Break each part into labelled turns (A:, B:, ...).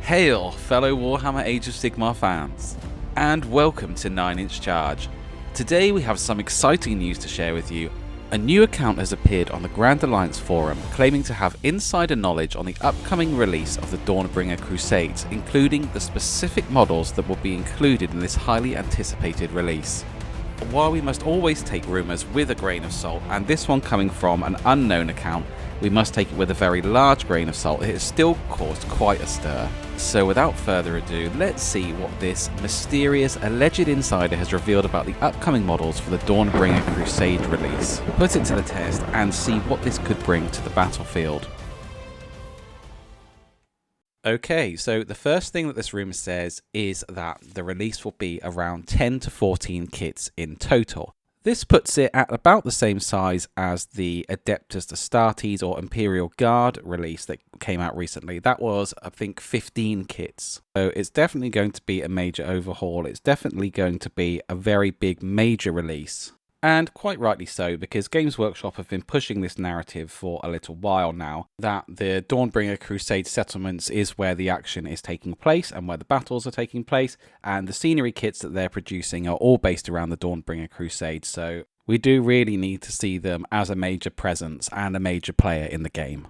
A: Hail, fellow Warhammer Age of Sigmar fans, and welcome to 9-Inch Charge. Today we have some exciting news to share with you. A new account has appeared on the Grand Alliance forum claiming to have insider knowledge on the upcoming release of the Dawnbringer Crusades, including the specific models that will be included in this highly anticipated release. While we must always take rumours with a grain of salt, and this one coming from an unknown account, we must take it with a very large grain of salt, it has still caused quite a stir. So without further ado, let's see what this mysterious alleged insider has revealed about the upcoming models for the Dawnbringer Crusade release. Put it to the test and see what this could bring to the battlefield. Okay, so the first thing that this rumour says is that the release will be around 10 to 14 kits in total. This puts it at about the same size as the Adeptus Astartes or Imperial Guard release that came out recently. That was, I think, 15 kits. So it's definitely going to be a major overhaul. It's definitely going to be a very big major release. And quite rightly so, because Games Workshop have been pushing this narrative for a little while now, that the Dawnbringer Crusade settlements is where the action is taking place and where the battles are taking place, and the scenery kits that they're producing are all based around the Dawnbringer Crusade, so we do really need to see them as a major presence and a major player in the game.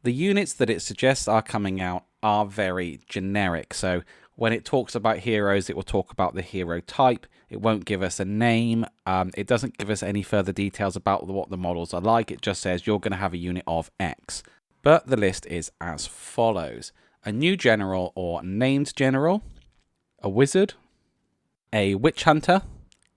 A: The units that it suggests are coming out are very generic, so when it talks about heroes, it will talk about the hero type. It won't give us a name. It doesn't give us any further details about what the models are like. It just says you're going to have a unit of X. But the list is as follows. A new general or named general, a wizard, a witch hunter,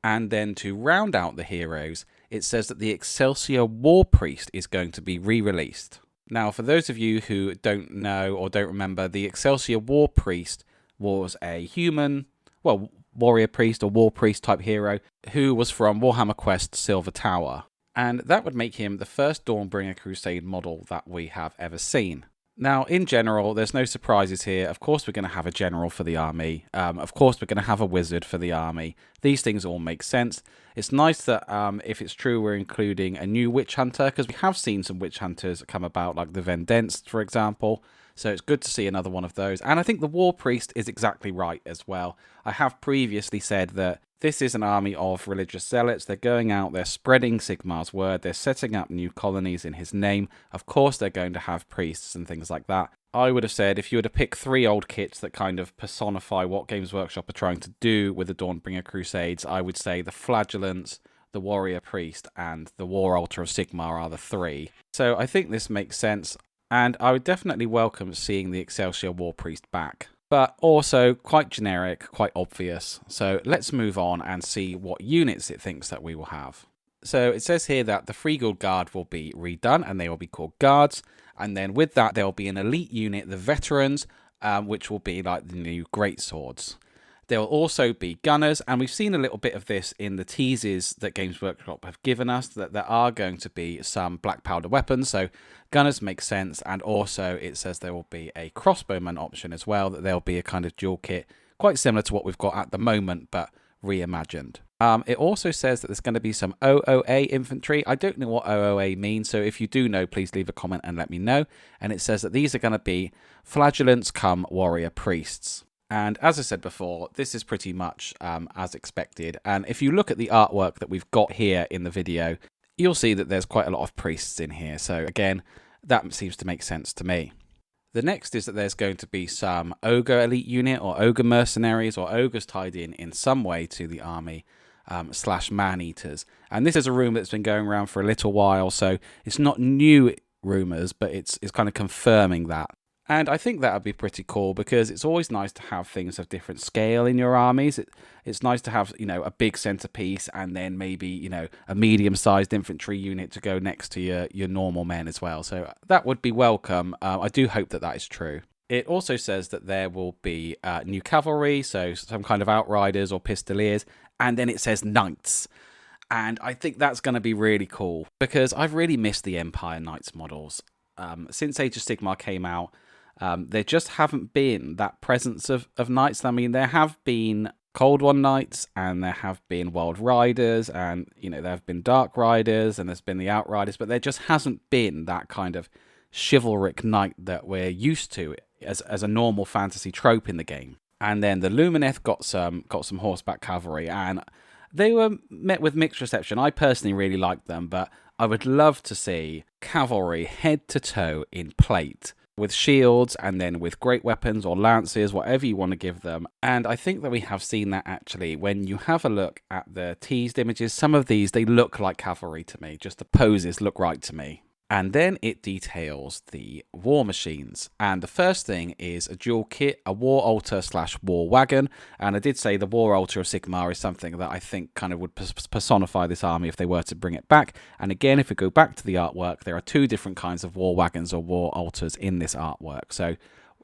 A: and then to round out the heroes, it says that the Excelsior War Priest is going to be re-released. Now, for those of you who don't know or don't remember, the Excelsior War Priest was a human, well, warrior priest or war priest type hero who was from Warhammer Quest Silver Tower. And that would make him the first Dawnbringer Crusade model that we have ever seen. Now, in general, there's no surprises here. Of course, we're going to have a general for the army. Of course, we're going to have a wizard for the army. These things all make sense. It's nice that, if it's true, we're including a new witch hunter, because we have seen some witch hunters come about, like the Vendenst, for example. So it's good to see another one of those. And I think the War Priest is exactly right as well. I have previously said that this is an army of religious zealots. They're going out, they're spreading Sigmar's word, they're setting up new colonies in his name. Of course, they're going to have priests and things like that. I would have said if you were to pick 3 old kits that kind of personify what Games Workshop are trying to do with the Dawnbringer Crusades, I would say the Flagellants, the Warrior Priest, and the War Altar of Sigmar are the 3. So I think this makes sense. And I would definitely welcome seeing the Excelsior War Priest back. But also quite generic, quite obvious. So let's move on and see what units it thinks that we will have. So it says here that the Freeguild Guard will be redone and they will be called Guards. And then with that there will be an elite unit, the Veterans, which will be like the new Greatswords. There will also be gunners, and we've seen a little bit of this in the teases that Games Workshop have given us, that there are going to be some black powder weapons, so gunners make sense, and also it says there will be a crossbowman option as well, that there'll be a kind of dual kit, quite similar to what we've got at the moment, but reimagined. It also says that there's going to be some OOA infantry. I don't know what OOA means, so if you do know, please leave a comment and let me know. And it says that these are going to be flagellants come warrior priests. And as I said before, this is pretty much as expected. And if you look at the artwork that we've got here in the video, you'll see that there's quite a lot of priests in here. So again, that seems to make sense to me. The next is that there's going to be some ogre elite unit or ogre mercenaries or ogres tied in some way to the army / man-eaters. And this is a rumour that's been going around for a little while. So it's not new rumours, but it's kind of confirming that. And I think that would be pretty cool because it's always nice to have things of different scale in your armies. It's nice to have, a big centerpiece and then maybe, a medium-sized infantry unit to go next to your normal men as well. So that would be welcome. I do hope that is true. It also says that there will be new cavalry, so some kind of outriders or pistoliers. And then it says knights. And I think that's going to be really cool because I've really missed the Empire Knights models. Since Age of Sigmar came out, there just haven't been that presence of knights. I mean, there have been Cold One knights, and there have been World Riders, and, there have been Dark Riders, and there's been the Outriders, but there just hasn't been that kind of chivalric knight that we're used to as a normal fantasy trope in the game. And then the Lumineth got some horseback cavalry, and they were met with mixed reception. I personally really liked them, but I would love to see cavalry head to toe in plate, with shields and then with great weapons or lances, whatever you want to give them. And I think that we have seen that actually. When you have a look at the teased images, some of these, they look like cavalry to me. Just the poses look right to me. And then it details the war machines. And the first thing is a dual kit, a war altar / war wagon. And I did say the war altar of Sigmar is something that I think kind of would personify this army if they were to bring it back. And again, if we go back to the artwork, there are two different kinds of war wagons or war altars in this artwork. So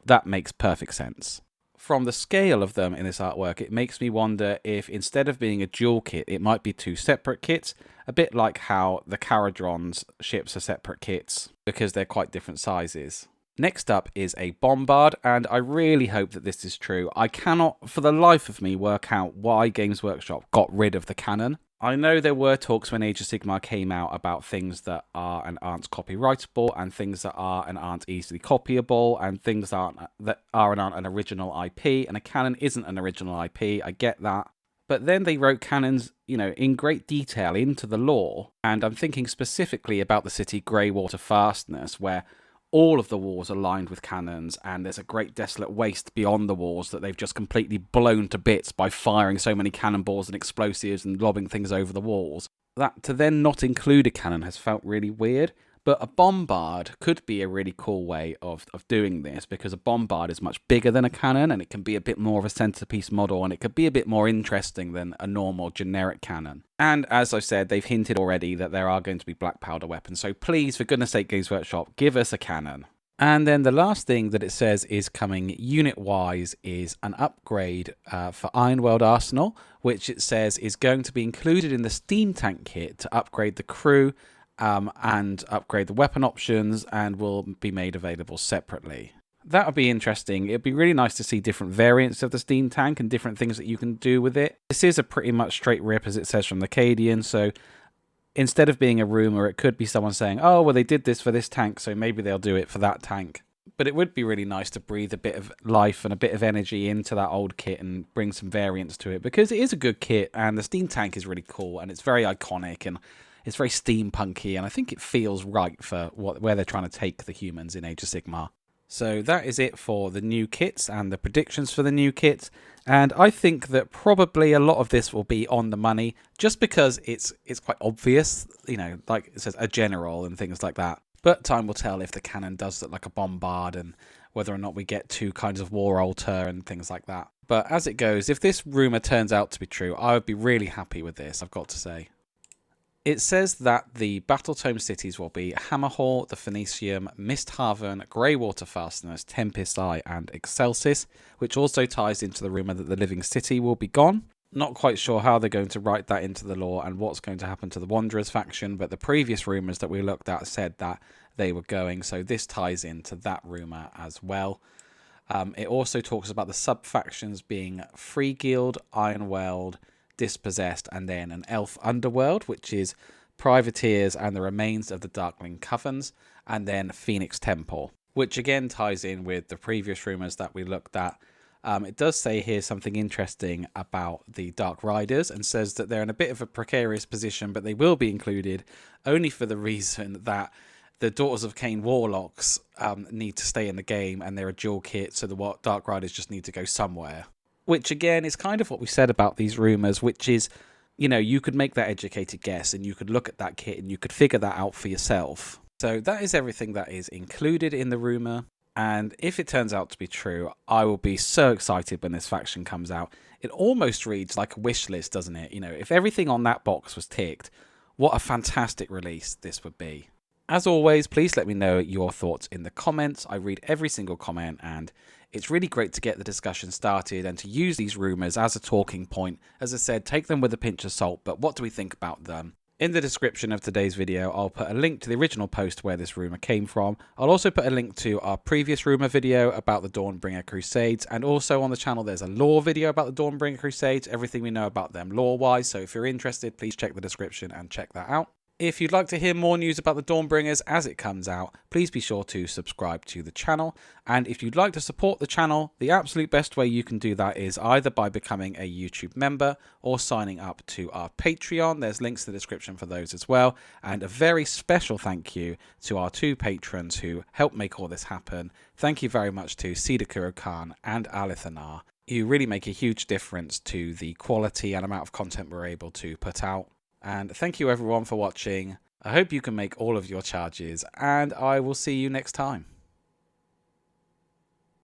A: that makes perfect sense. From the scale of them in this artwork, it makes me wonder if instead of being a dual kit, it might be two separate kits, a bit like how the Caradron's ships are separate kits, because they're quite different sizes. Next up is a bombard, and I really hope that this is true. I cannot, for the life of me, work out why Games Workshop got rid of the cannon. I know there were talks when Age of Sigmar came out about things that are and aren't copyrightable, and things that are and aren't easily copyable, and things that are and aren't an original IP, and a cannon isn't an original IP, I get that. But then they wrote cannons, in great detail into the lore, and I'm thinking specifically about the city Greywater Fastness, where all of the walls are lined with cannons, and there's a great desolate waste beyond the walls that they've just completely blown to bits by firing so many cannonballs and explosives and lobbing things over the walls. That to then not include a cannon has felt really weird, but a bombard could be a really cool way of doing this, because a bombard is much bigger than a cannon, and it can be a bit more of a centerpiece model, and it could be a bit more interesting than a normal generic cannon. And as I've said, they've hinted already that there are going to be black powder weapons, so please, for goodness sake, Games Workshop, give us a cannon. And then the last thing that it says is coming unit-wise is an upgrade for Ironworld Arsenal, which it says is going to be included in the Steam Tank kit to upgrade the crew, and upgrade the weapon options, and will be made available separately. That would be interesting. It'd be really nice to see different variants of the Steam Tank and different things that you can do with it. This is a pretty much straight rip, as it says from the Cadian, so instead of being a rumour, it could be someone saying, oh, well, they did this for this tank, so maybe they'll do it for that tank. But it would be really nice to breathe a bit of life and a bit of energy into that old kit and bring some variants to it, because it is a good kit, and the Steam Tank is really cool, and it's very iconic, and it's very steampunky, and I think it feels right for where they're trying to take the humans in Age of Sigmar. So that is it for the new kits and the predictions for the new kits. And I think that probably a lot of this will be on the money, just because it's quite obvious, like it says a general and things like that. But time will tell if the cannon does look like a bombard, and whether or not we get two kinds of war altar and things like that. But as it goes, if this rumour turns out to be true, I would be really happy with this, I've got to say. It says that the Battletome cities will be Hammerhall, the Phoenicium, Misthaven, Greywater Fastness, Tempest Eye, and Excelsis, which also ties into the rumour that the Living City will be gone. Not quite sure how they're going to write that into the lore and what's going to happen to the Wanderers faction, but the previous rumours that we looked at said that they were going, so this ties into that rumour as well. It also talks about the sub-factions being Free Guild, Ironworld, Dispossessed, and then an elf underworld, which is privateers and the remains of the Darkling Covens, and then Phoenix Temple, which again ties in with the previous rumours that we looked at. It does say here something interesting about the Dark Riders, and says that they're in a bit of a precarious position, but they will be included only for the reason that the Daughters of Cain Warlocks need to stay in the game, and they're a dual kit, so the Dark Riders just need to go somewhere. Which, again, is kind of what we said about these rumours, which is, you could make that educated guess, and you could look at that kit, and you could figure that out for yourself. So that is everything that is included in the rumour, and if it turns out to be true, I will be so excited when this faction comes out. It almost reads like a wish list, doesn't it? If everything on that box was ticked, what a fantastic release this would be. As always, please let me know your thoughts in the comments. I read every single comment, and it's really great to get the discussion started and to use these rumours as a talking point. As I said, take them with a pinch of salt, but what do we think about them? In the description of today's video, I'll put a link to the original post where this rumour came from. I'll also put a link to our previous rumour video about the Dawnbringer Crusades, and also on the channel there's a lore video about the Dawnbringer Crusades, everything we know about them lore-wise, so if you're interested, please check the description and check that out. If you'd like to hear more news about the Dawnbringers as it comes out, please be sure to subscribe to the channel. And if you'd like to support the channel, the absolute best way you can do that is either by becoming a YouTube member or signing up to our Patreon. There's links in the description for those as well. And a very special thank you to our 2 patrons who helped make all this happen. Thank you very much to Sidakuro Khan and Alithanar. You really make a huge difference to the quality and amount of content we're able to put out. And thank you everyone for watching. I hope you can make all of your charges, and I will see you next time.